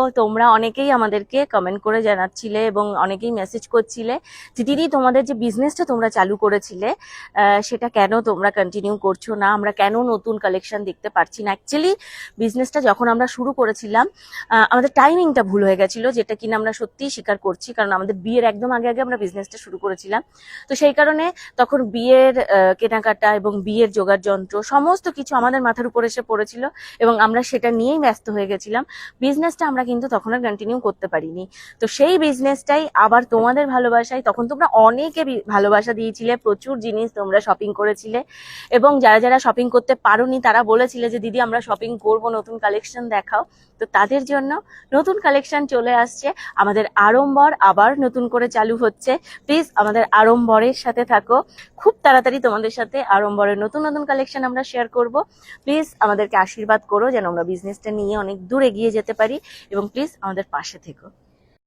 তো তোমরা অনেকেই আমাদেরকে কমেন্ট করে জানাচ্ছিলে এবং অনেকেই মেসেজ করছিলে যে দিদি তোমাদের যে বিজনেসটা তোমরা চালু করেছিলে সেটা কেন তোমরা কন্টিনিউ করছো না, আমরা কেন নতুন কালেকশন দেখতে পাচ্ছি না। অ্যাকচুয়ালি বিজনেসটা যখন আমরা শুরু করেছিলাম আমাদের টাইমিংটা ভুল হয়ে গেছিল, যেটা কিনা আমরা সত্যিই স্বীকার করছি, কারণ আমাদের বিয়ের একদম আগে আগে আমরা বিজনেসটা শুরু করেছিলাম। তো সেই কারণে তখন বিয়ের কেনাকাটা এবং বিয়ের জোগাড় যন্ত্র সমস্ত কিছু আমাদের মাথার উপর এসে পড়েছিল এবং আমরা সেটা নিয়েই ব্যস্ত হয়ে গেছিলাম। বিজনেসটা আমরা কিন্তু তখন আর কন্টিনিউ করতে পারিনি। তো সেই বিজনেসটাই আবার তোমাদের ভালোবাসায়, তখন তোমরা অনেকে ভালোবাসা দিয়েছিলে, প্রচুর জিনিস তোমরা শপিং করেছিলে এবং যারা যারা শপিং করতে পারোনি তারা বলেছিলে যে দিদি আমরা শপিং করব, নতুন কালেকশন দেখাও। তো তাদের জন্য নতুন কালেকশন চলে আসছে, আমাদের আড়ম্বর আবার নতুন করে চালু হচ্ছে। প্লিজ আমাদের আড়ম্বরের সাথে থাকো, খুব তাড়াতাড়ি তোমাদের সাথে আড়ম্বরের নতুন নতুন কালেকশন আমরা শেয়ার করব। প্লিজ আমাদেরকে আশীর্বাদ করো যেন আমরা বিজনেসটা নিয়ে অনেক দূর এগিয়ে যেতে পারি এবং প্লিজ আমাদের পাশে থেকো।